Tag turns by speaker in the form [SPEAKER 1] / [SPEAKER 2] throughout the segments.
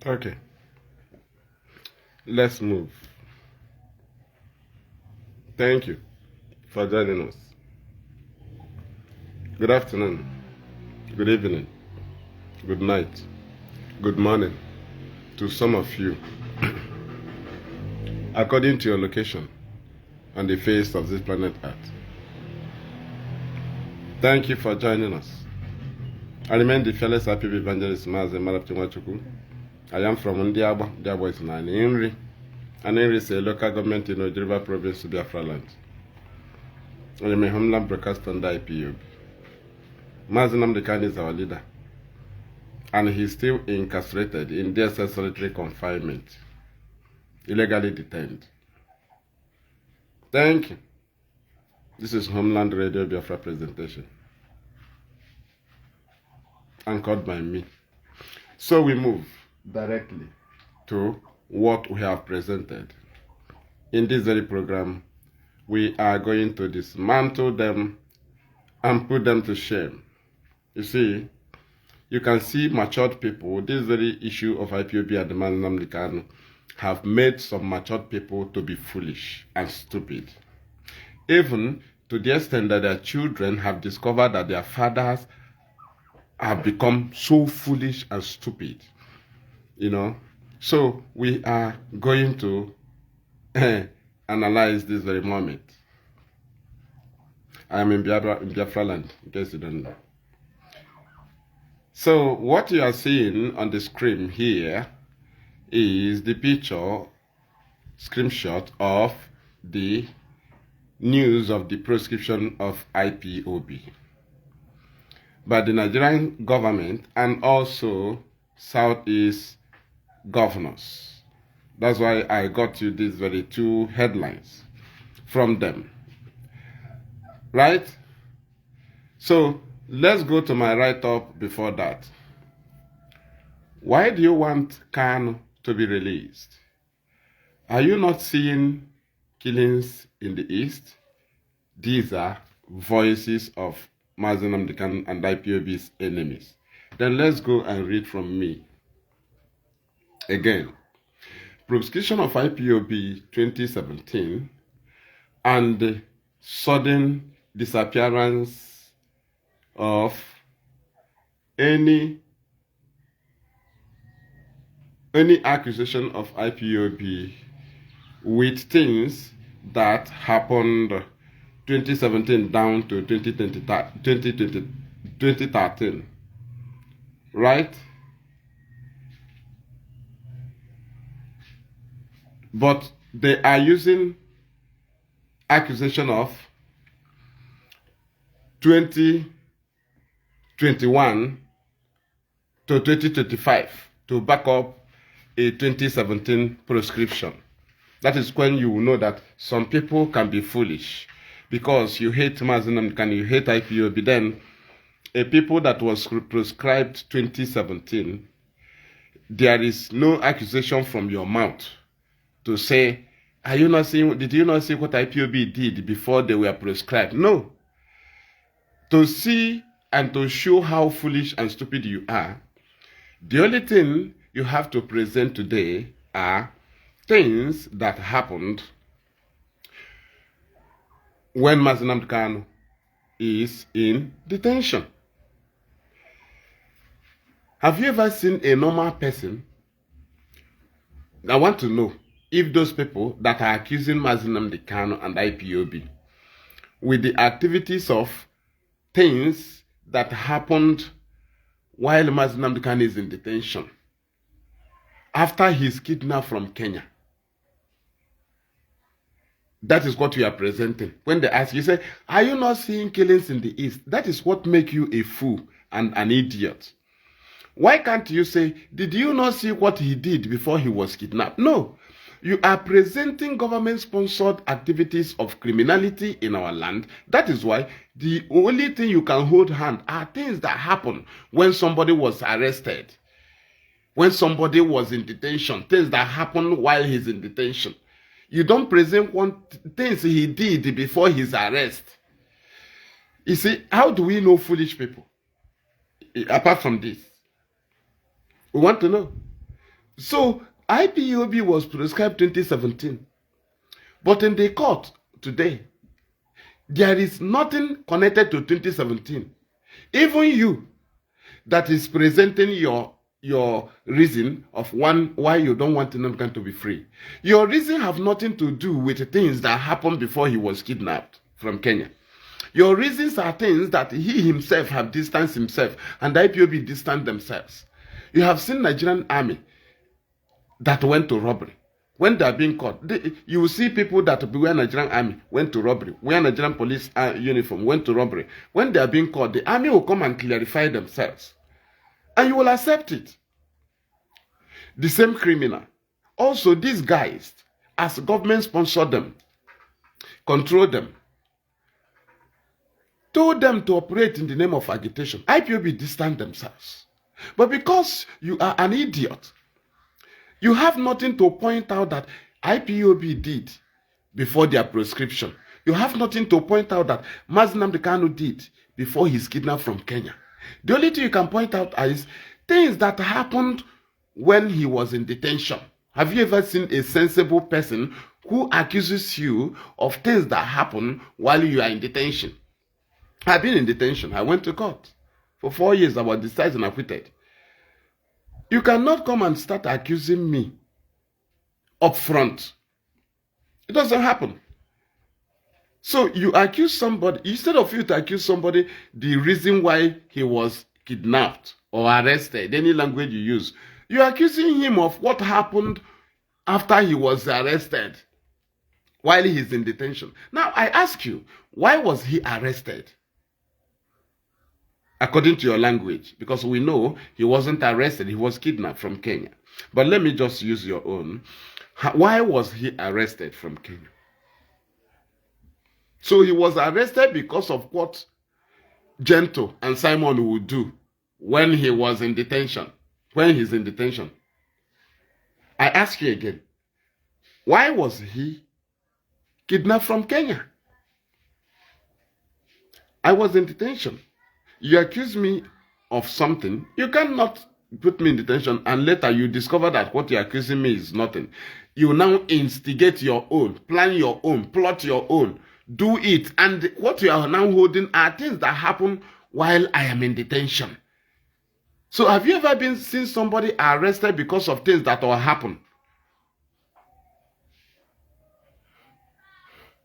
[SPEAKER 1] Okay, let's move. Thank you for joining us. Good afternoon, good evening, good night, good morning to some of you, according to your location on the face of this planet Earth. Thank you for joining us. I remain the fearless happy evangelist Mazi. I am from Ndiaba. Ndiaba is in Nnamdi, and Nnamdi is a local government in Ojiriba province, Biafra land. I am a homeland broadcaster under Ipob. Mazi Nnamdi is our leader, and he is still incarcerated in DSS solitary confinement, illegally detained. Thank you. This is Homeland Radio Biafra presentation, anchored by me. So we move directly to what we have presented. In this very program, we are going to dismantle them and put them to shame. You see, you can see matured people. This very issue of Ipob and the man Nnamdi Kanu have made some matured people to be foolish and stupid. Even to the extent that their children have discovered that their fathers have become so foolish and stupid. You know, so we are going to analyze this very moment. I am in Biafra land, in case you don't know. So what you are seeing on the screen here is the picture, screenshot of the news of the proscription of Ipob by the Nigerian government and also Southeast governors. That's why I got you these very two headlines from them. Right? So let's go to my write-up before that. Why do you want Kanu to be released? Are you not seeing killings in the East? These are voices of Mazi Nnamdi Kanu and Ipob's enemies. Then let's go and read from me. Again, proscription of Ipob 2017 and the sudden disappearance of any accusation of Ipob with things that happened 2017 down to 2013, right? But they are using accusation of 2021 to 2025 to back up a 2017 proscription. That is when you will know that some people can be foolish because you hate Mazi Nnamdi Kanu, you hate Ipob. Then a people that was proscribed 2017, there is no accusation from your mouth to say, are you not seeing, did you not see what Ipob did before they were proscribed? No. To see and to show how foolish and stupid you are, the only thing you have to present today are things that happened when Mazi Nnamdi Kanu is in detention. Have you ever seen a normal person? I want to know if those people that are accusing Mazi Nnamdi Kanu and Ipob with the activities of things that happened while Mazi Nnamdi Kanu is in detention, after he's kidnapped from Kenya. That is what we are presenting. When they ask you, say, are you not seeing killings in the East? That is what makes you a fool and an idiot. Why can't you say, did you not see what he did before he was kidnapped? No. You are presenting government-sponsored activities of criminality in our land. That is why the only thing you can hold hand are things that happen when somebody was arrested, when somebody was in detention, things that happen while he's in detention. You don't present things he did before his arrest. You see, how do we know foolish people? Apart from this, we want to know. So IPOB was prescribed 2017. But in the court today, there is nothing connected to 2017. Even you that is presenting your reason of why you don't want Nnamdi to be free. Your reason have nothing to do with the things that happened before he was kidnapped from Kenya. Your reasons are things that he himself have distanced himself and IPOB distanced themselves. You have seen Nigerian army that went to robbery. When they are being caught, you will see people that wear Nigerian army went to robbery, wear Nigerian police uniform, went to robbery. When they are being caught, the army will come and clarify themselves. And you will accept it. The same criminal. Also, these guys, as government sponsored them, controlled them, told them to operate in the name of agitation, IPOB distanced themselves. But because you are an idiot, you have nothing to point out that IPOB did before their prescription. You have nothing to point out that Mazi Nnamdi Kanu did before he's kidnapped from Kenya. The only thing you can point out is things that happened when he was in detention. Have you ever seen a sensible person who accuses you of things that happen while you are in detention? I've been in detention. I went to court. For 4 years, I was discharged and acquitted. You cannot come and start accusing me up front. It doesn't happen. So you accuse somebody, instead of you to accuse somebody the reason why he was kidnapped or arrested, any language you use, you're accusing him of what happened after he was arrested while he's in detention. Now I ask you, why was he arrested? According to your language, because we know he wasn't arrested, he was kidnapped from Kenya. But let me just use your own. Why was he arrested from Kenya? So he was arrested because of what Gento and Simon would do when he was in detention. When he's in detention. I ask you again, why was he kidnapped from Kenya? I was in detention. You accuse me of something, you cannot put me in detention and later you discover that what you're accusing me is nothing. You now instigate your own, plan your own, plot your own, do it. And what you are now holding are things that happen while I am in detention. So have you ever seen somebody arrested because of things that will happen?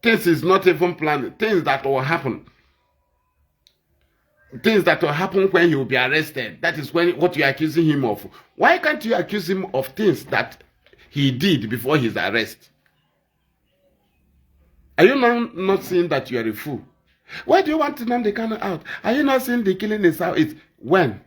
[SPEAKER 1] Things is not even planned, things that will happen. Things that will happen when he will be arrested. That is what you are accusing him of. Why can't you accuse him of things that he did before his arrest? Are you now not seeing that you are a fool? Why do you want Nnamdi Kanu out? Are you not seeing the killing is how it's when?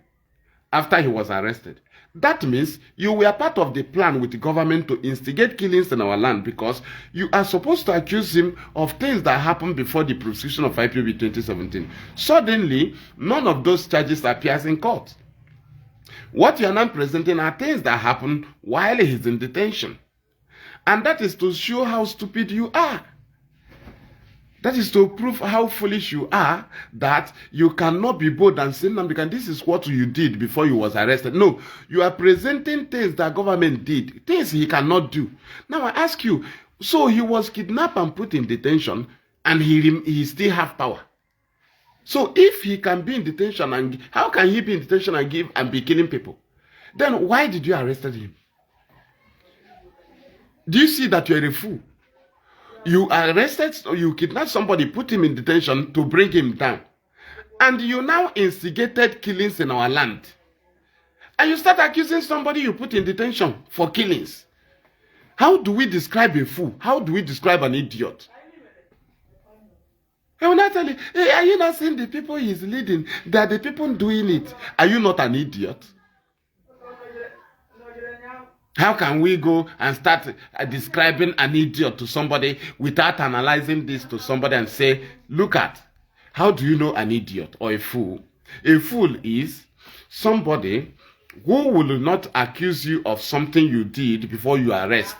[SPEAKER 1] After he was arrested. That means you were part of the plan with the government to instigate killings in our land because you are supposed to accuse him of things that happened before the prosecution of IPOB 2017. Suddenly, none of those charges appears in court. What you are now presenting are things that happened while he's in detention. And that is to show how stupid you are. That is to prove how foolish you are, that you cannot be bold and say, Nnamdi, this is what you did before you was arrested. No, you are presenting things that government did, things he cannot do. Now I ask you, so he was kidnapped and put in detention, and he still have power. So if he can be in detention, and how can he be in detention and be killing people? Then why did you arrest him? Do you see that you are a fool? You arrested, or you kidnapped somebody, put him in detention to bring him down. And you now instigated killings in our land. And you start accusing somebody you put in detention for killings. How do we describe a fool? How do we describe an idiot? I will not tell you, hey, are you not seeing the people he's leading? They are the people doing it. Are you not an idiot? How can we go and start describing an idiot to somebody without analyzing this to somebody and say, look at, how do you know an idiot or a fool? A fool is somebody who will not accuse you of something you did before you arrest.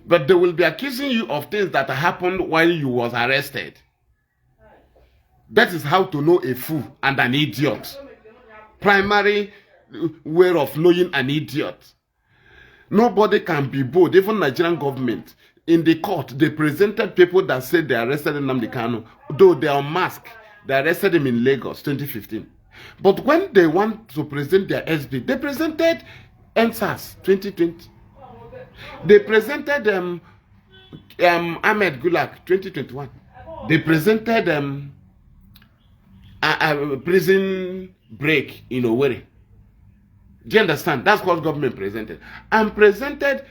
[SPEAKER 1] But they will be accusing you of things that happened while you was arrested. That is how to know a fool and an idiot. Primary way of knowing an idiot. Nobody can be bold. Even Nigerian government, in the court, they presented people that said they arrested Nnamdi Kanu, though they are masked. They arrested him in Lagos, 2015. But when they want to present their SB, they presented NSAS, 2020. They presented Ahmed Gulak, 2021. They presented a prison break in Owerri. Do you understand? That's what government presented. And presented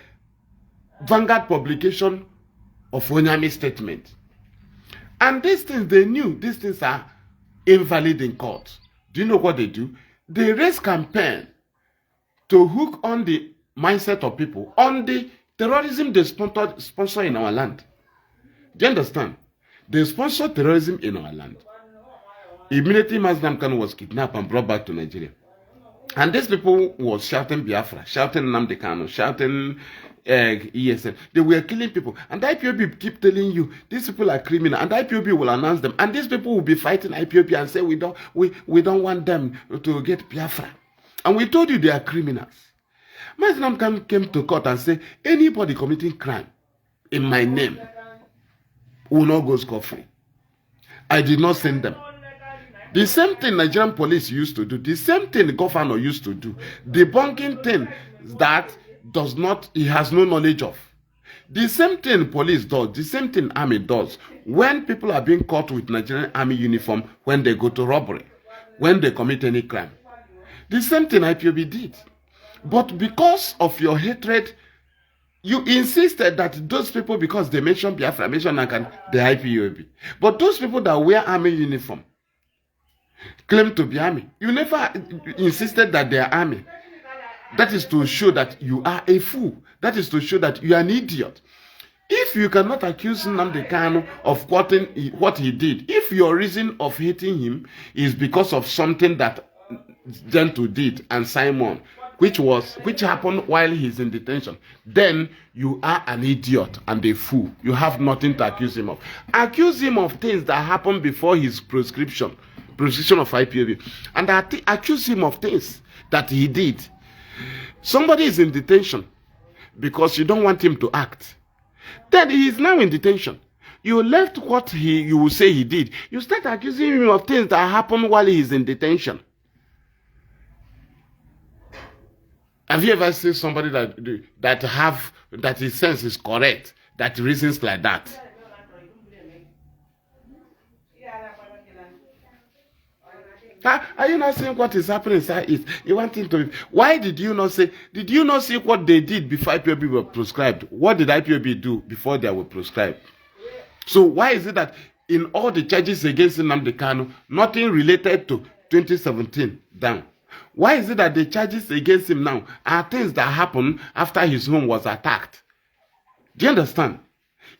[SPEAKER 1] Vanguard publication of Onyame statement. And these things, they knew these things are invalid in court. Do you know what they do? They raise campaign to hook on the mindset of people on the terrorism they sponsor in our land. Do you understand? They sponsor terrorism in our land. Immediately Mazi Kanu was kidnapped and brought back to Nigeria. And these people were shouting Biafra, shouting Nnamdi Kanu, shouting ESN. They were killing people. And the IPOB keep telling you, these people are criminal. And the IPOB will announce them. And these people will be fighting IPOB and say, we don't want them to get Biafra. And we told you they are criminals. Mazi Kanu came to court and said, anybody committing crime in my name will not go scot-free. I did not send them. The same thing Nigerian police used to do, the same thing the governor used to do, debunking thing that he has no knowledge of. The same thing police does, the same thing army does. When people are being caught with Nigerian army uniform, when they go to robbery, when they commit any crime. The same thing IPOB did. But because of your hatred, you insisted that those people, because they mentioned Biafra, mentioned Nakan, the IPOB. But those people that wear army uniform, claim to be army. You never insisted that they are army. That is to show that you are a fool. That is to show that you are an idiot. If you cannot accuse Nnamdi Kanu of what he did, if your reason of hating him is because of something that Gentile did and Simon, which happened while he's in detention, then you are an idiot and a fool. You have nothing to accuse him of. Accuse him of things that happened before his prescription of IPOB, and accuse him of things that he did. Somebody is in detention because you don't want him to act. Then he is now in detention. You left what you will say he did. You start accusing him of things that happened while he is in detention. Have you ever seen somebody that his sense is correct, that reasons like that? Are you not seeing what is happening inside it? You want him to. Why did you not say? Did you not see what they did before IPOB were proscribed? What did IPOB do before they were proscribed? So why is it that in all the charges against Nnamdi Kanu, nothing related to 2017 down? Why is it that the charges against him now are things that happened after his home was attacked? Do you understand?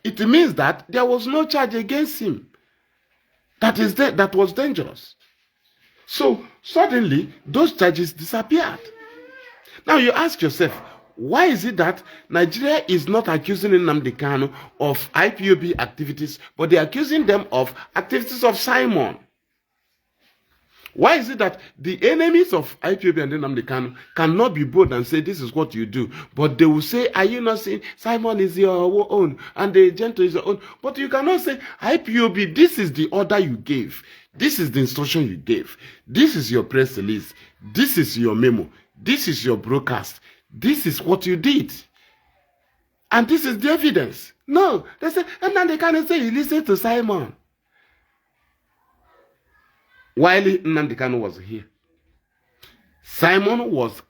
[SPEAKER 1] It means that there was no charge against him that was dangerous. So suddenly those charges disappeared. Now you ask yourself, why is it that Nigeria is not accusing Nnamdi Kanu of IPOB activities, but they're accusing them of activities of Simon? Why is it that the enemies of IPOB and Nnamdi Kanu cannot be bold and say this is what you do, but they will say, are you not saying Simon is your own and the Gentile is your own? But you cannot say IPOB, this is the order you gave. This is the instruction you gave. This is your press release. This is your memo. This is your broadcast. This is what you did. And this is the evidence. No, they say, and then they cannot say you listen to Simon. While Nnamdi Kanu was here, Simon was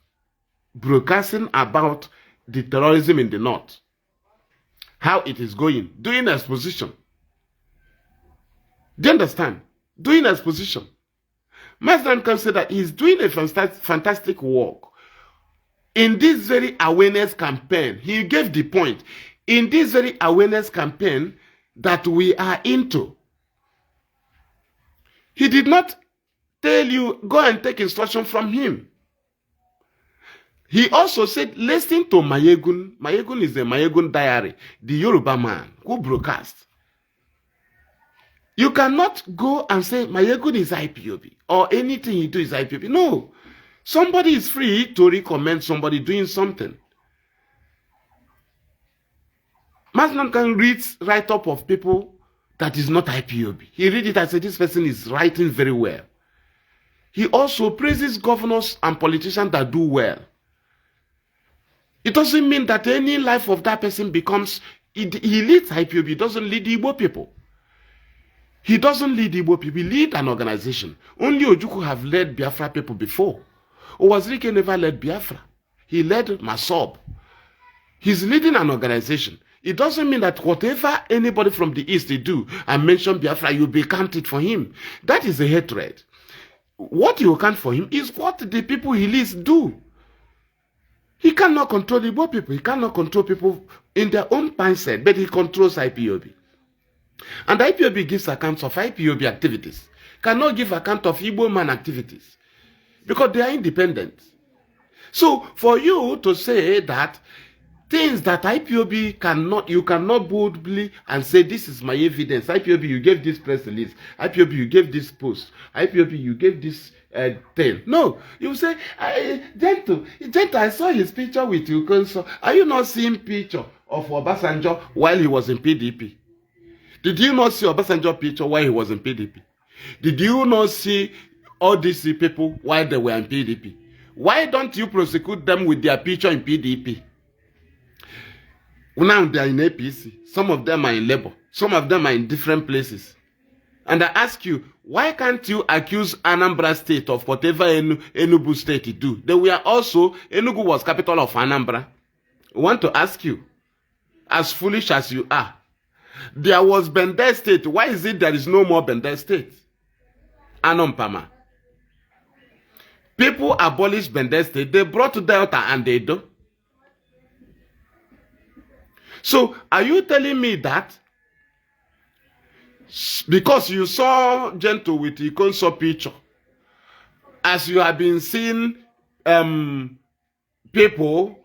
[SPEAKER 1] broadcasting about the terrorism in the north, how it is going, doing exposition. Do you understand? Doing exposition. Mazi Kanu said that he's doing a fantastic work. In this very awareness campaign, he gave the point, in this very awareness campaign that we are into. He did not tell you, go and take instruction from him. He also said, listen to Mayegun. Mayegun is the Mayegun diary, the Yoruba man who broadcast. You cannot go and say Mayegun is IPOB or anything he do is IPOB. No. Somebody is free to recommend somebody doing something. Mazi Nnamdi reads write-up of people that is not IPOB. He read it and said, this person is writing very well. He also praises governors and politicians that do well. It doesn't mean that any life of that person becomes, he leads IPOB, he doesn't lead Igbo people. He doesn't lead Igbo people, he leads an organization. Only Ojukwu have led Biafra people before. Owazirike never led Biafra. He led Masob. He's leading an organization. It doesn't mean that whatever anybody from the East they do and mention Biafra, you'll be counted for him. That is a hatred. What you count for him is what the people he leads do. He cannot control the Igbo people. He cannot control people in their own mindset, but he controls IPOB. And IPOB gives accounts of IPOB activities. Cannot give account of Igbo man activities. Because they are independent. So, for you to say that things that IPOB cannot, you cannot boldly and say, this is my evidence. IPOB, you gave this press release. IPOB, you gave this post. IPOB, you gave this thing. No, you say, Gentle, I saw his picture with you. Are you not seeing picture of Obasanjo while he was in PDP? Did you not see Obasanjo picture while he was in PDP? Did you not see all these people while they were in PDP? Why don't you prosecute them with their picture in PDP? Now they are in APC. Some of them are in Labour. Some of them are in different places. And I ask you, why can't you accuse Anambra State of whatever Enugu State do? They were also, Enugu was capital of Anambra. I want to ask you, as foolish as you are, there was Bende State. Why is it there is no more Bende State? Anompama. People abolished Bende State. They brought Delta and Edo. So, are you telling me that because you saw Gentle with the Ikonso picture, as you have been seeing people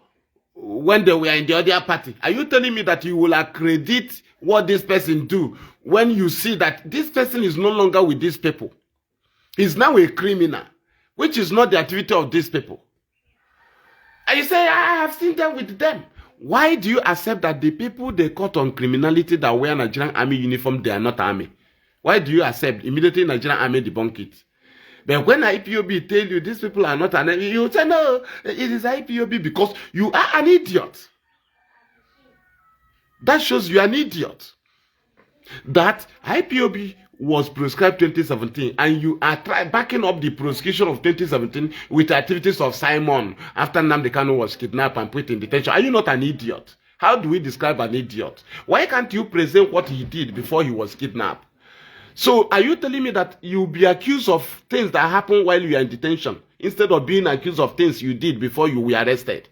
[SPEAKER 1] when they were in the other party, are you telling me that you will accredit what this person do when you see that this person is no longer with these people? He's now a criminal, which is not the activity of these people. And you say, I have seen them with them. Why do you accept that the people they caught on criminality that wear Nigerian army uniform, they are not army? Why do you accept? Immediately Nigerian army debunk it. But when IPOB tell you these people are not an army, you say no, it is IPOB because you are an idiot. That shows you are an idiot. That IPOB was prescribed 2017 and you are backing up the prosecution of 2017 with activities of Simon after Nnamdi Kanu was kidnapped and put in detention. Are you not an idiot? How do we describe an idiot? Why can't you present what he did before he was kidnapped? So are you telling me that you'll be accused of things that happened while you are in detention instead of being accused of things you did before you were arrested?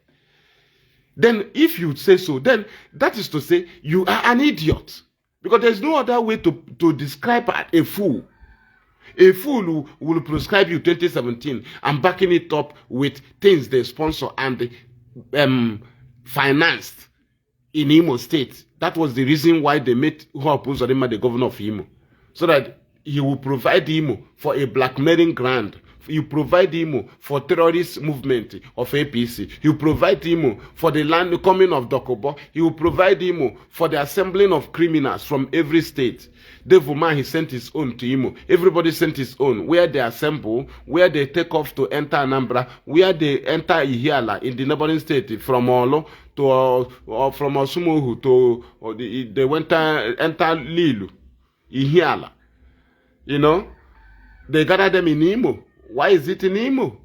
[SPEAKER 1] Then if you say so, then that is to say you are an idiot. Because there's no other way to describe a fool. A fool who will prescribe you 2017 and backing it up with things they sponsor and financed in Imo State. That was the reason why they made Hope Uzodinma the governor of Imo. So that he will provide Imo for a blackmailing grant. You provide Imo for terrorist movement of APC. You provide Imo for the land coming of Dokobo. You provide Imo for the assembling of criminals from every state. Devuma, he sent his own to Imo. Everybody sent his own. Where they assemble, where they take off to enter Anambra, where they enter Ihiala in the neighboring state from Olo to from Osumuhu to they went enter Lilu, Ihiala. You know, they gather them in Imo. Why is it in Imo?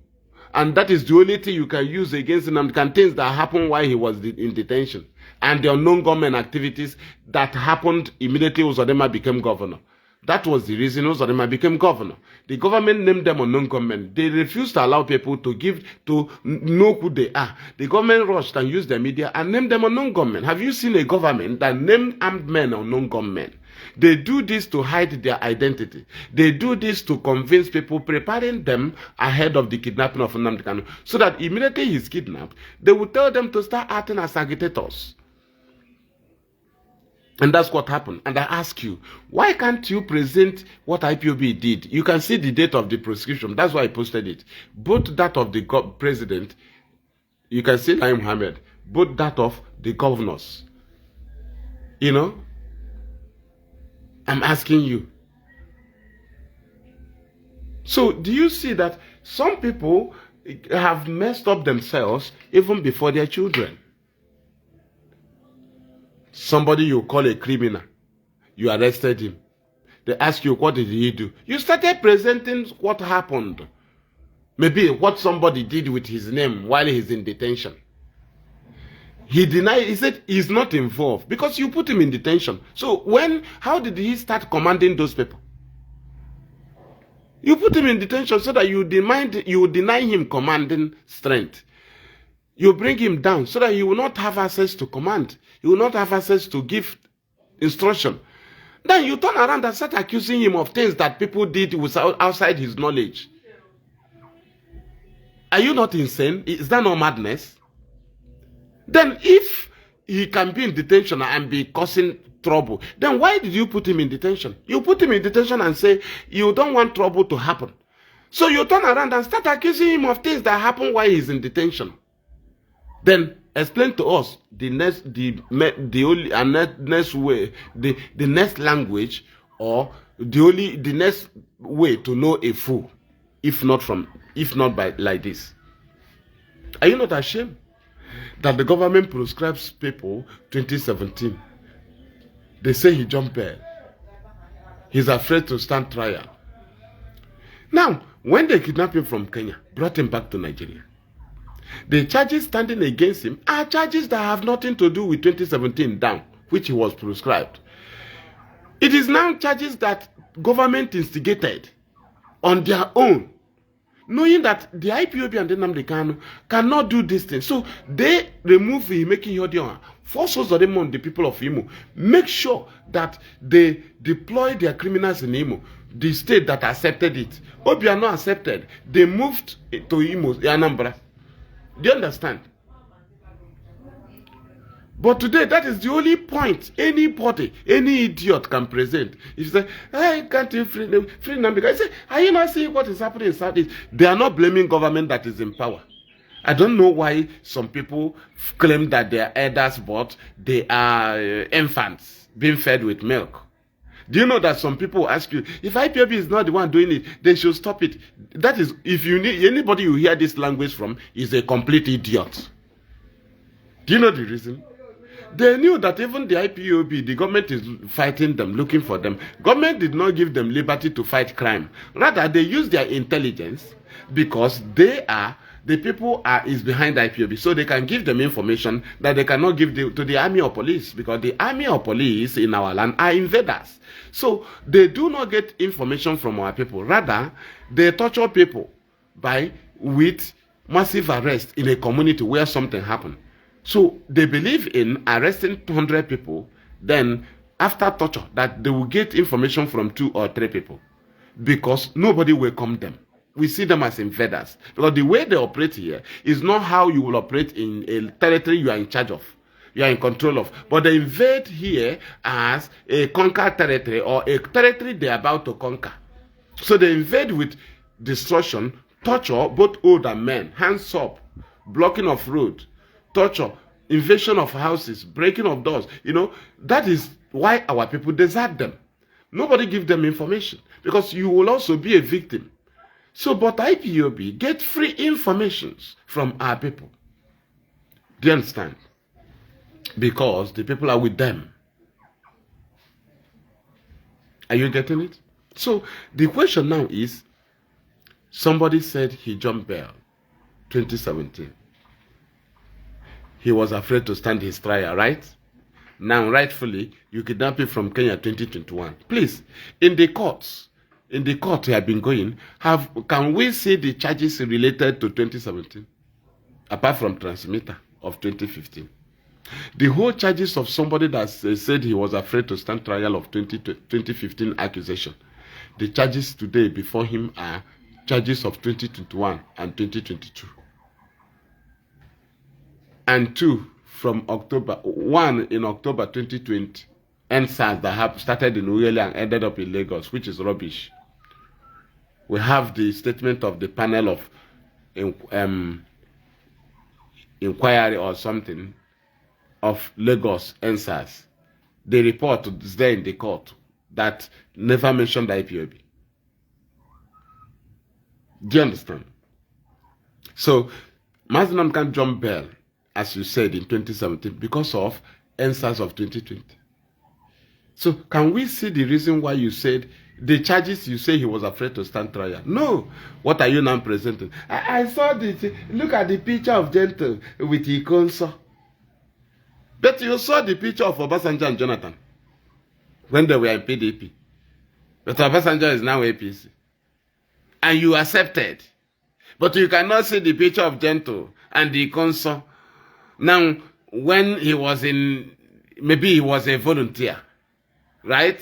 [SPEAKER 1] And that is the only thing you can use against him. Things that happened while he was in detention. And the unknown government activities that happened immediately Uzodinma became governor. That was the reason Uzodinma became governor. The government named them unknown government. They refused to allow people to know who they are. The government rushed and used the media and named them unknown government. Have you seen a government that named armed men unknown government? They do this to hide their identity. They do this to convince people, preparing them ahead of the kidnapping of Nnamdi Kanu. So that immediately he's kidnapped, they will tell them to start acting as agitators. And that's what happened. And I ask you, why can't you present what IPOB did? You can see the date of the prosecution. That's why I posted it. Both that of the president, you can see Lai Mohammed, both that of the governors. You know? I'm asking you. So do you see that some people have messed up themselves even before their children? Somebody you call a criminal, you arrested him. They ask you, what did he do? You started presenting what happened. Maybe what somebody did with his name while he's in detention. He denied, he said he's not involved because you put him in detention. So how did he start commanding those people? You put him in detention so that you deny him commanding strength. You bring him down so that he will not have access to command. He will not have access to give instruction. Then you turn around and start accusing him of things that people did outside his knowledge. Are you not insane? Is that not madness? Then if he can be in detention and be causing trouble, then why did you put him in detention? You put him in detention and say you don't want trouble to happen. So you turn around and start accusing him of things that happen while he's in detention. Then explain to us the next language, or the next way to know a fool, if not by like this. Are you not ashamed that the government proscribes people 2017? They say he jumped bail. He's afraid to stand trial. Now, when they kidnapped him from Kenya, brought him back to Nigeria, the charges standing against him are charges that have nothing to do with 2017 down, which he was prescribed. It is now charges that government instigated on their own, knowing that the Ipob and the Nnamdi Kanu cannot do this thing. So they remove making Yodion, force us on the people of Imo, make sure that they deploy their criminals in Imo, the state that accepted it. Obiano accepted. They moved to Imo, Anambra. Do you understand? But today, that is the only point anybody, any idiot can present. If you say, hey, can't you free Nnamdi? I say, are you not seeing what is happening in Southeast? They are not blaming government that is in power. I don't know why some people claim that they are elders, but they are infants being fed with milk. Do you know that some people ask you, if Ipob is not the one doing it, they should stop it? That is, if you need anybody you hear this language from is a complete idiot. Do you know the reason? They knew that even the Ipob, the government is fighting them, looking for them. Government did not give them liberty to fight crime. Rather, they use their intelligence because the people is behind Ipob, so they can give them information that they cannot give to the army or police, because the army or police in our land are invaders. So they do not get information from our people. Rather, they torture people with massive arrest in a community where something happened. So they believe in arresting 200 people, then after torture, that they will get information from 2 or 3 people, because nobody welcomed them. We see them as invaders, because the way they operate here is not how you will operate in a territory you are in charge of, you are in control of. But they invade here as a conquered territory, or a territory they are about to conquer. So they invade with destruction, torture, both old and men, hands up, blocking of road, torture, invasion of houses, breaking of doors. You know, that is why our people desert them. Nobody gives them information, because you will also be a victim. So, but Ipob get free information from our people. Do you understand? Because the people are with them. Are you getting it? So, the question now is, somebody said he jumped bail 2017. He was afraid to stand his trial, right? Now, rightfully, you kidnapped him from Kenya 2021. Please, in the court we have been going, can we see the charges related to 2017? Apart from transmitter of 2015. The whole charges of somebody that said he was afraid to stand trial of 2015 accusation. The charges today before him are charges of 2021 and 2022. And 2 from October, 1 in October 2020, NSAS that have started in Uyele and ended up in Lagos, which is rubbish. We have the statement of the panel of inquiry or something of Lagos NSAS. the report is there in the court that never mentioned IPOB. Do you understand? So, Mazi Nnamdi Kanu jump bail, as you said, in 2017 because of answers of 2020. So, can we see the reason why you said the charges you say he was afraid to stand trial? No. What are you now presenting? I saw this. Look at the picture of Gentle with Ikonso. But you saw the picture of Obasanjo and Jonathan when they were in PDP. But Obasanjo is now APC. And you accepted. But you cannot see the picture of Gentle and the Ikonso. Now, when he was in, maybe he was a volunteer, right?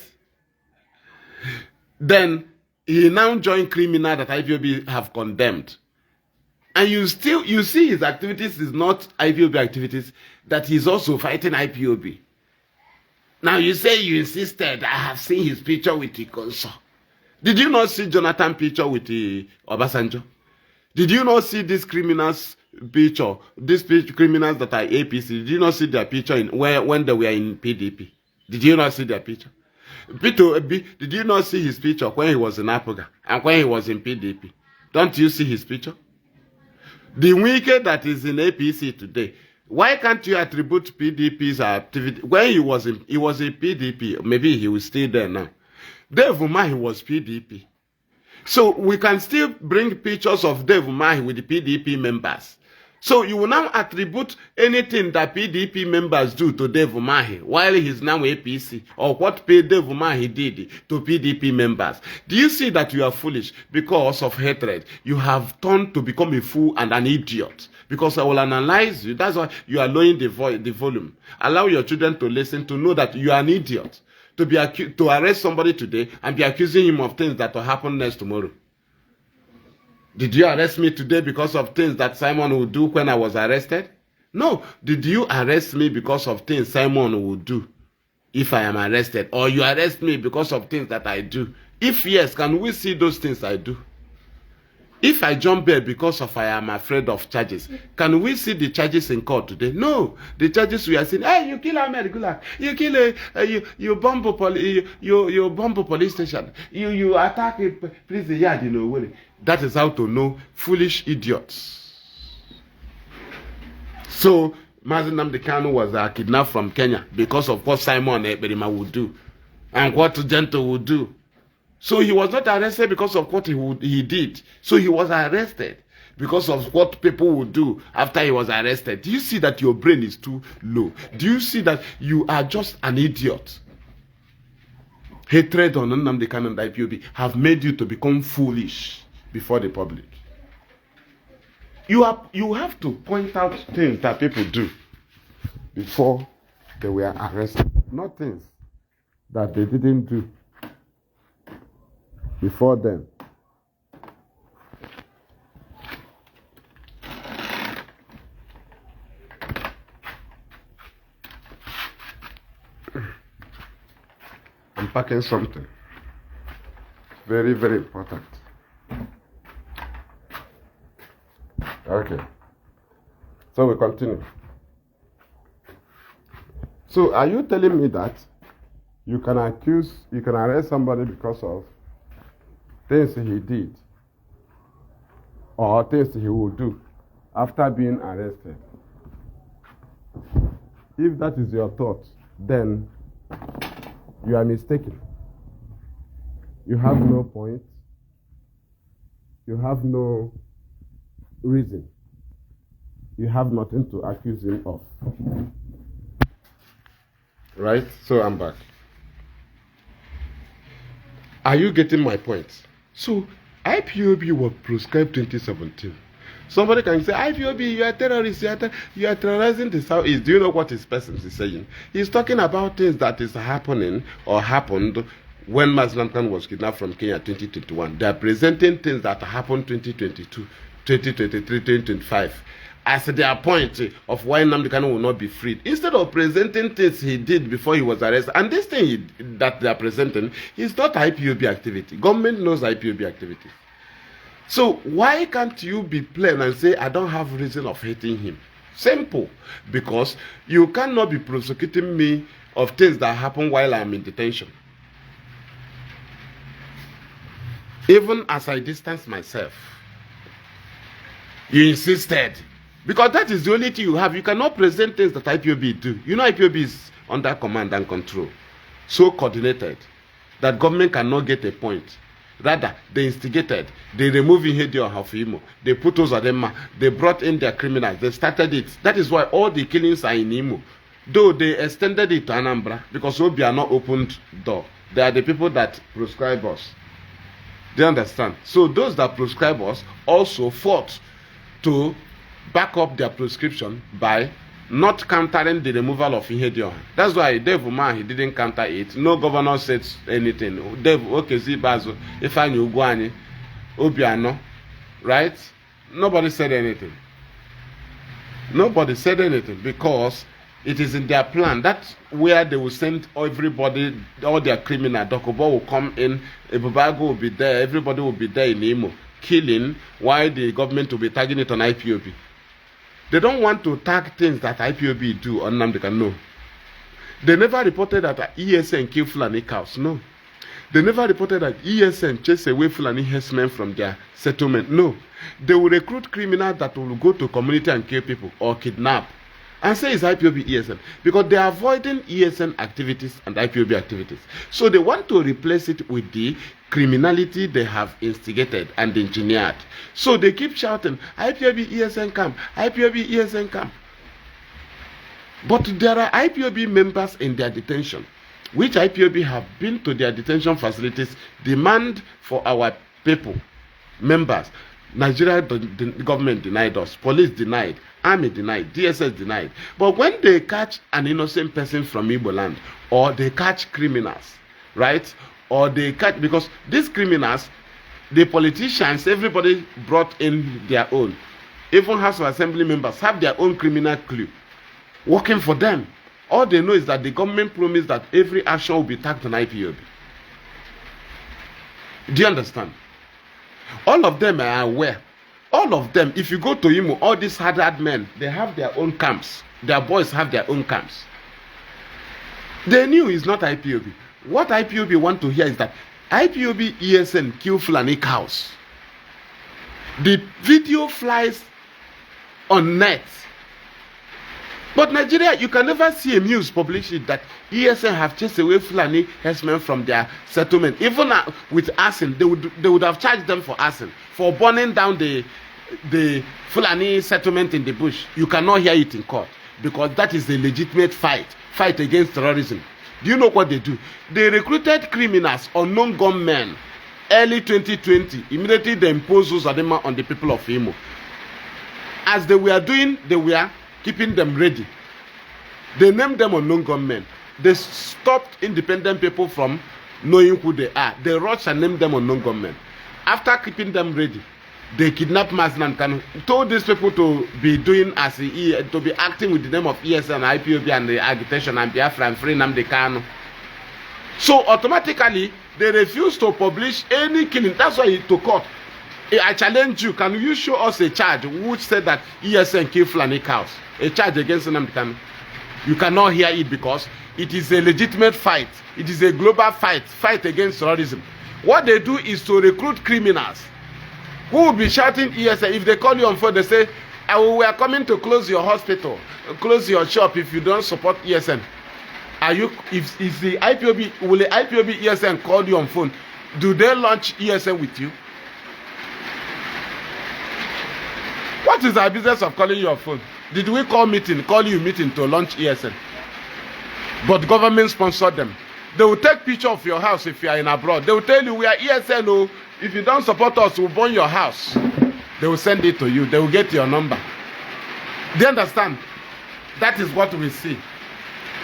[SPEAKER 1] Then he now joined criminal that IPOB have condemned. And you see his activities is not IPOB activities, that he's also fighting IPOB. Now you say you insisted, I have seen his picture with Ikonso. Did you not see Jonathan picture with Obasanjo? Did you not see these criminals picture, these criminals that are APC, did you not see their picture when they were in PDP? Did you not see their picture? Did you not see his picture when he was in Apoga and when he was in PDP? Don't you see his picture? The wicked that is in APC today, why can't you attribute PDP's activity? When he was in PDP, maybe he was still there now. Dave Umahi was PDP. So we can still bring pictures of Dave Umahi with the PDP members. So you will now attribute anything that PDP members do to Dave Umahi while he's now APC, or what Dave Umahi did to PDP members. Do you see that you are foolish because of hatred? You have turned to become a fool and an idiot. Because I will analyze you. That's why you are lowering the volume. Allow your children to listen, to know that you are an idiot. To arrest somebody today and be accusing him of things that will happen next tomorrow. Did you arrest me today because of things that Simon would do when I was arrested? No. Did you arrest me because of things Simon would do if I am arrested? Or you arrest me because of things that I do? If yes, can we see those things I do? If I jump bail because of I am afraid of charges, can we see the charges in court today? No. The charges we are seeing, hey, you kill Ahmed Gulak, you kill you bomb a police station, you attack a prison yard in Owerri. That is how to know foolish idiots. So Mazi Nnamdi Kanu was kidnapped from Kenya because of what Simon Ekperima would do and what Gentle would do. So he was not arrested because of what he did. So he was arrested because of what people would do after he was arrested. Do you see that your brain is too low? Do you see that you are just an idiot? Hatred on Nnamdi Kanu and IPOB have made you to become foolish before the public. You have to point out things that people do before they were arrested, not things that they didn't do before then. I'm packing something very, very important. Okay, so we continue. So are you telling me that you can arrest somebody because of things he did or things he will do after being arrested? If that is your thought, then you are mistaken. You have no point. You have no reason. You have nothing to accuse him of. Right? So I'm back. Are you getting my point? So IPOB was proscribed 2017. Somebody can say, IPOB, you are terrorists, you are terrorizing the Southeast. Do you know what this person is saying? He's talking about things that is happening or happened when Mazi Nnamdi Kanu was kidnapped from Kenya 2021. They are presenting things that happened 2022, 2023, 2025 as their point of why Nnamdi Kanu will not be freed. Instead of presenting things he did before he was arrested, and this thing that they are presenting is not IPOB activity. Government knows IPOB activity. So why can't you be plain and say, I don't have reason of hating him? Simple. Because you cannot be prosecuting me of things that happen while I'm in detention. Even as I distance myself, you insisted. Because that is the only thing you have. You cannot present things that IPOB do. You know IPOB is under command and control. So coordinated that government cannot get a point. Rather, they instigated. They removed Inhedio of Imo. They put Ozadema. They brought in their criminals. They started it. That is why all the killings are in Imo. Though they extended it to Anambra because Obi are not opened door. They are the people that prescribe us. Do you understand? So those that prescribe us also fought to back up their prescription by not countering the removal of Inhedio. That's why Dave Umar, he didn't counter it. No governor said anything. Dave Okezi Bazo, Ifeanyi Ugwuanyi, Obiano, right? Nobody said anything. Nobody said anything because it is in their plan. That's where they will send everybody, all their criminals. Dokubo will come in, Ebubago will be there, everybody will be there in Imo, killing, while the government will be tagging it on IPOB. They don't want to tag things that IPOB do on Nnamdi Kanu. No. They never reported that ESN killed Fulani cows. No. They never reported that ESN chased away Fulani herdsmen from their settlement. No. They will recruit criminals that will go to community and kill people or kidnap. And say it's IPOB ESN. Because they are avoiding ESN activities and IPOB activities. So they want to replace it with the criminality they have instigated and engineered. So they keep shouting, IPOB ESN camp, IPOB ESN camp. But there are IPOB members in their detention, which IPOB have been to their detention facilities, demand for our people, members. Nigeria, the government denied us, police denied, army denied, DSS denied. But when they catch an innocent person from Igbo land, or they catch criminals, right? Or they catch, because these criminals, the politicians, everybody brought in their own. Even House of Assembly members have their own criminal clue working for them. All they know is that the government promised that every action will be tagged on IPOB. Do you understand? All of them are aware. All of them, if you go to Imo, all these hard men, they have their own camps. Their boys have their own camps. They knew it's not IPOB. What IPOB want to hear is that IPOB ESN kill Fulani cows. The video flies on net. But Nigeria, you can never see a news publish it that ESN have chased away Fulani herdsmen from their settlement. Even with arson, they would have charged them for arson, for burning down the Fulani settlement in the bush. You cannot hear it in court because that is a legitimate fight against terrorism. Do you know what they do? They recruited criminals, unknown gunmen, early 2020. Immediately they imposed Uzadema on the people of Imo. As they were doing, they were keeping them ready. They named them unknown gunmen. They stopped independent people from knowing who they are. They rushed and named them unknown gunmen. After keeping them ready, they kidnapped Mazi and Kanu, told these people to be doing as to be acting with the name of ESN, IPOB, and the agitation and Biafra and free Nnamdi Kanu. So automatically they refused to publish any killing. That's why he took court. I challenge you. Can you show us a charge which said that ESN killed Fulani cows? A charge against Nnamdi Kanu? You cannot hear it because it is a legitimate fight. It is a global fight against terrorism. What they do is to recruit criminals who will be shouting ESN. If they call you on phone, they say, we are coming to close your hospital, close your shop if you don't support ESN. Are you, if the IPOB, will the IPOB ESN call you on phone? Do they launch ESN with you? What is our business of calling you on phone? Did we call you meeting to launch ESN? But government sponsored them. They will take picture of your house if you are in abroad. They will tell you, we are ESN, oh, if you don't support us, we'll burn your house. They will send it to you. They will get your number. Do you understand? That is what we see.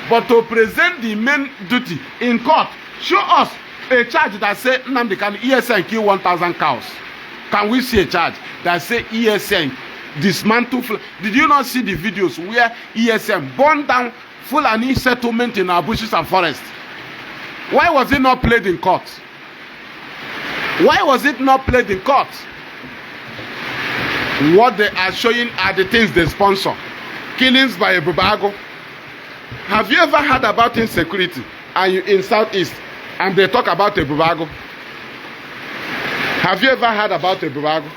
[SPEAKER 1] But to present the main duty in court, show us a charge that say Nnamdi Kanu ESN kill 1,000 cows. Can we see a charge that say ESN dismantle? Did you not see the videos where ESN burned down Fulani settlement in our bushes and forests? Why was it not played in court? Why was it not played in court? What they are showing are the things they sponsor. killings by a Bubago. Have you ever heard about insecurity and you in Southeast and they talk about a Bubago? Have you ever heard about a Bubago?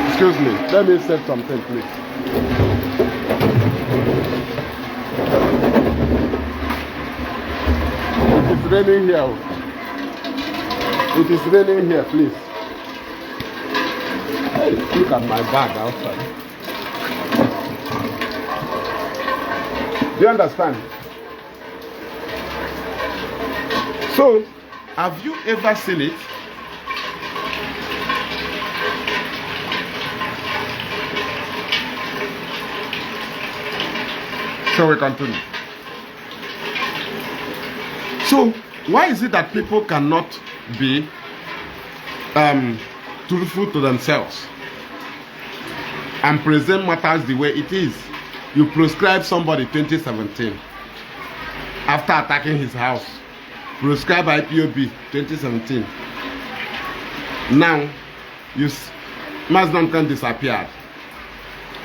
[SPEAKER 1] Excuse me, let me say something, please. It is raining here. It is raining here, please. Hey, look at my bag outside. Do you understand? So, have you ever seen it? So we continue. So, why is it that people cannot be truthful to themselves and present matters the way it is? You proscribe somebody 2017 after attacking his house. Proscribe Ipob 2017. Now, Mazi Nnamdi disappeared.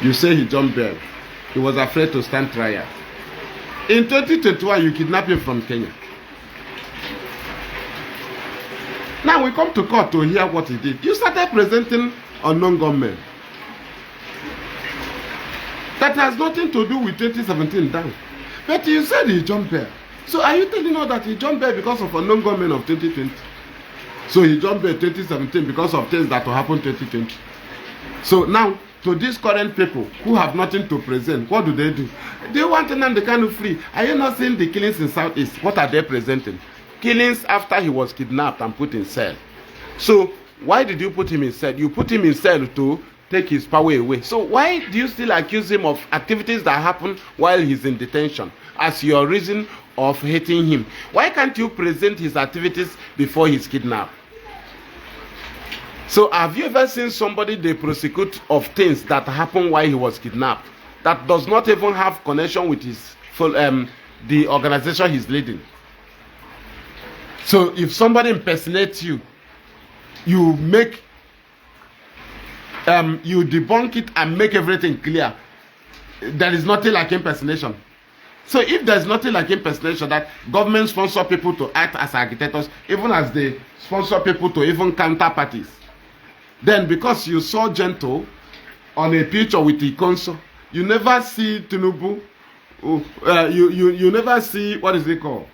[SPEAKER 1] You say he jumped bail. He was afraid to stand trial. In 2021, you kidnapped him from Kenya. Now we come to court to hear what he did. You started presenting unknown gunmen. That has nothing to do with 2017 down. But you said he jumped bail. So are you telling us that he jumped bail because of unknown gunmen of 2020? So he jumped bail 2017 because of things that will happen 2020. So now, to these current people who have nothing to present, what do? They want Nnamdi Kanu free. Are you not seeing the killings in Southeast? What are they presenting? Killings after he was kidnapped and put in cell. So why did you put him in cell? You put him in cell to take his power away. So why do you still accuse him of activities that happened while he's in detention as your reason of hating him? Why can't you present his activities before he's kidnapped? So have you ever seen somebody they prosecute of things that happened while he was kidnapped that does not even have connection with his the organization he's leading? So if somebody impersonates you, you make you debunk it and make everything clear. There is nothing like impersonation. So if there's nothing like impersonation, that government sponsor people to act as agitators, even as they sponsor people to even counter parties, then because you saw Gentle on a picture with the console, you never see Tinubu, you never see, what is it called?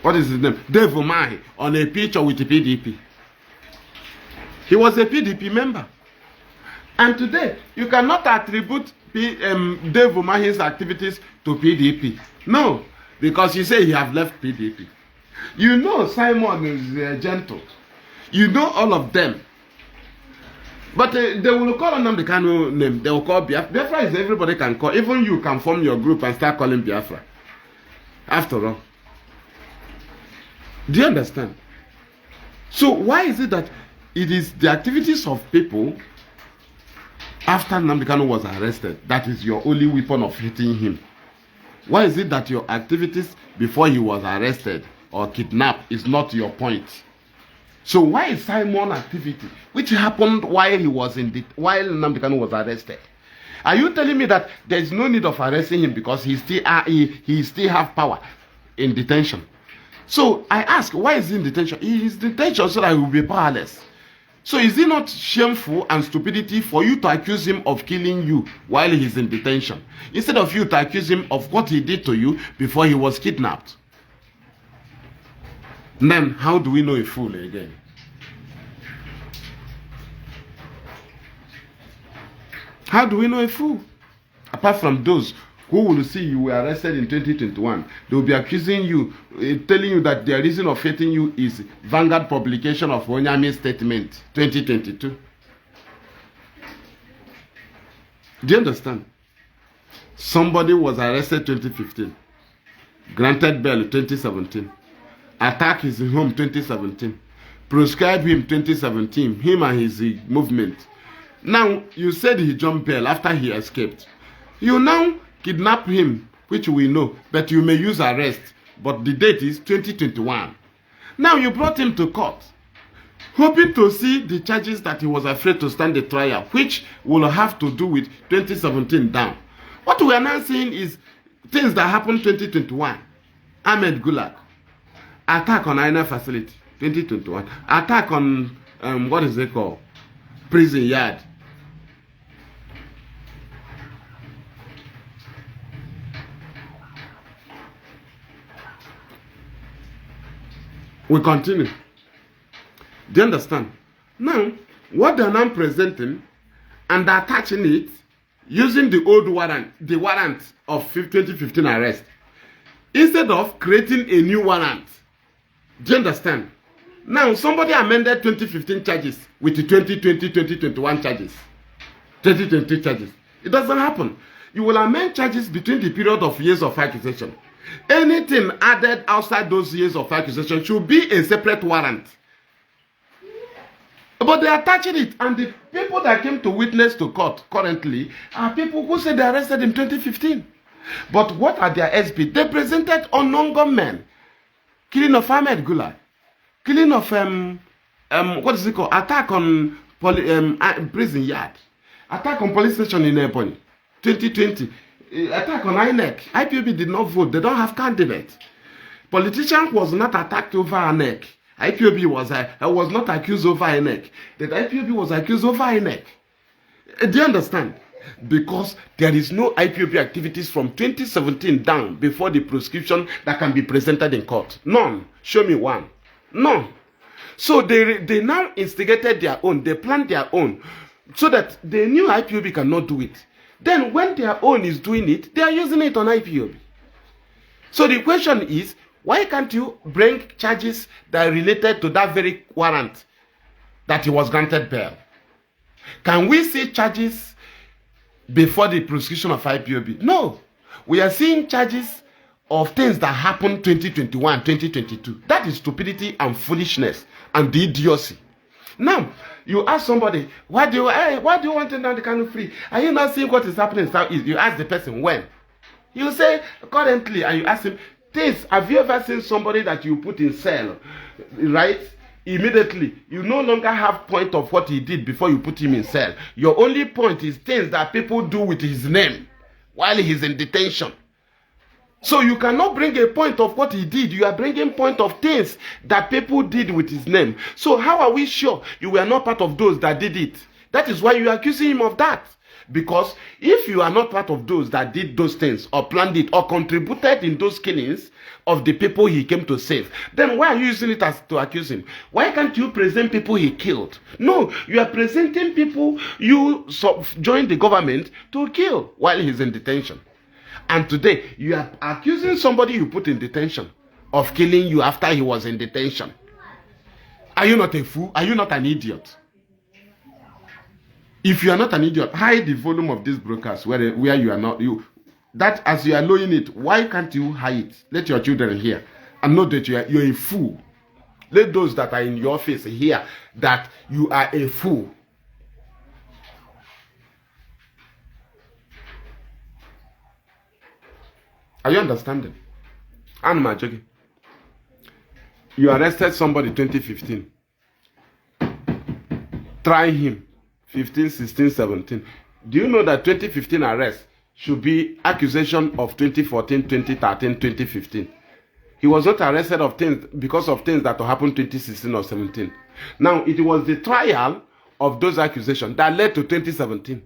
[SPEAKER 1] What is his name? Dave Umahi on a picture with the PDP. He was a PDP member. And today, you cannot attribute Dave Umahi's activities to PDP. No, because you say he have left PDP. You know Simon is Gentle. You know all of them. But they will call on them the Kanu name. They will call Biafra. Biafra is everybody can call. Even you can form your group and start calling Biafra. After all. Do you understand? So why is it that it is the activities of people after Nnamdi Kanu was arrested that is your only weapon of hitting him? Why is it that your activities before he was arrested or kidnapped is not your point? So why is Simon activity, which happened while he was while Nnamdi Kanu was arrested? Are you telling me that there is no need of arresting him because he still have power in detention? So I ask, why is he in detention? He is in detention so that he will be powerless. So is it not shameful and stupidity for you to accuse him of killing you while he's in detention, instead of you to accuse him of what he did to you before he was kidnapped? Then how do we know a fool again? How do we know a fool? Apart from those who will see you were arrested in 2021, they will be accusing you, telling you that the reason of hating you is Vanguard publication of Onyami's statement 2022. Do you understand? Somebody was arrested 2015, granted bail 2017, attack his home 2017, proscribe him 2017, him and his movement. Now, you said he jumped bail after he escaped. You now kidnap him, which we know, but you may use arrest, but the date is 2021. Now you brought him to court. hoping to see the charges that he was afraid to stand the trial, which will have to do with 2017 down. What we are now seeing is things that happened 2021. Ahmed Gulag, attack on INA facility, 2021. Attack on, what is it called? Prison yard. We continue. Do you understand? Now, what they are now presenting and attaching it using the old warrant, the warrant of 2015 arrest, instead of creating a new warrant. Do you understand? Now, somebody amended 2015 charges with the 2020, 2021 charges. 2020 charges. It doesn't happen. You will amend charges between the period of years of accusation. Anything added outside those years of accusation should be a separate warrant. But they are attaching it, and the people that came to witness to court currently are people who said they arrested in 2015. But what are their SB? They presented unknown gunmen, killing of Ahmed Gulag, killing of what is it called? Attack on prison yard, attack on police station in Ebony, 2020. Attack on INEC. IPOB did not vote. They don't have candidate. Politician was not attacked over INEC. IPOB was not accused over INEC. That IPOB was accused over INEC. Do you understand? Because there is no IPOB activities from 2017 down before the prescription that can be presented in court. None. Show me one. None. So they now instigated their own. They planned their own. So that they knew IPOB cannot do it. Then when their own is doing it, they are using it on IPOB. So the question is, why can't you bring charges that are related to that very warrant that he was granted bail? Can we see charges before the prosecution of IPOB? No. We are seeing charges of things that happened 2021, 2022. That is stupidity and foolishness and the idiocy. Now, you ask somebody, why do you want Nnamdi Kanu free? Are you not seeing what is happening in Southeast? You ask the person when. You say currently, and you ask him, have you ever seen somebody that you put in cell, right? Immediately, you no longer have point of what he did before you put him in cell. Your only point is things that people do with his name while he's in detention. So you cannot bring a point of what he did. You are bringing point of things that people did with his name. So how are we sure you were not part of those that did it? That is why you are accusing him of that. Because if you are not part of those that did those things or planned it or contributed in those killings of the people he came to save, then why are you using it as to accuse him? Why can't you present people he killed? No, you are presenting people you joined the government to kill while he's in detention. And today, you are accusing somebody you put in detention of killing you after he was in detention. Are you not a fool? Are you not an idiot? If you are not an idiot, hide the volume of this broadcast where you are not. That as you are knowing it, why can't you hide it? Let your children hear and know that you're a fool. Let those that are in your face hear that you are a fool. Are you understanding? And my joking. You arrested somebody 2015. Try him 15, 16, 17. Do you know that 2015 arrest should be accusation of 2014, 2013, 2015? He was not arrested of things because of things that happened 2016 or 17. Now, it was the trial of those accusations that led to 2017.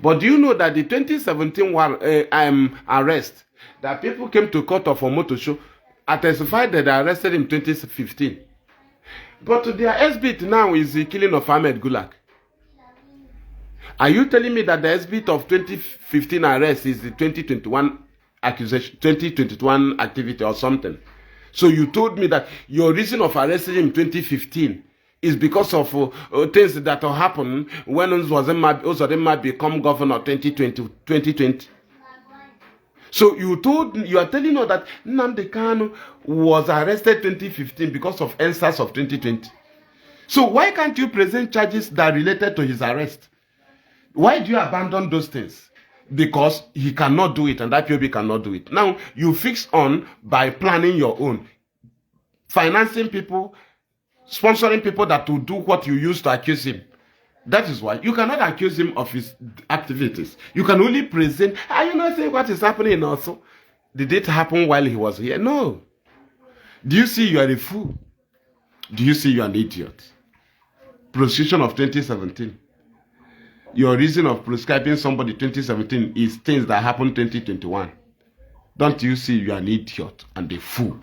[SPEAKER 1] But do you know that the 2017 arrest that people came to court of Omoto show testified that they arrested him in 2015. But their SBT now is the killing of Ahmed Gulag. Are you telling me that the SBT of 2015 arrest is the 2021 accusation, 2021 activity or something? So you told me that your reason of arresting him in 2015 is because of things that happened when Uzodinma become governor 2020. So you are telling us that Nnamdi Kanu was arrested 2015 because of answers of 2020. So why can't you present charges that are related to his arrest? Why do you abandon those things? Because he cannot do it and IPOB cannot do it. Now you fix on by planning your own, financing people, sponsoring people that will do what you used to accuse him. That is why you cannot accuse him of his activities. You can only present, are you not saying what is happening also? Did it happen while he was here? No. Do you see you are a fool? Do you see you are an idiot? Prosecution of 2017. Your reason of prescribing somebody 2017 is things that happened 2021. Don't you see you are an idiot and a fool?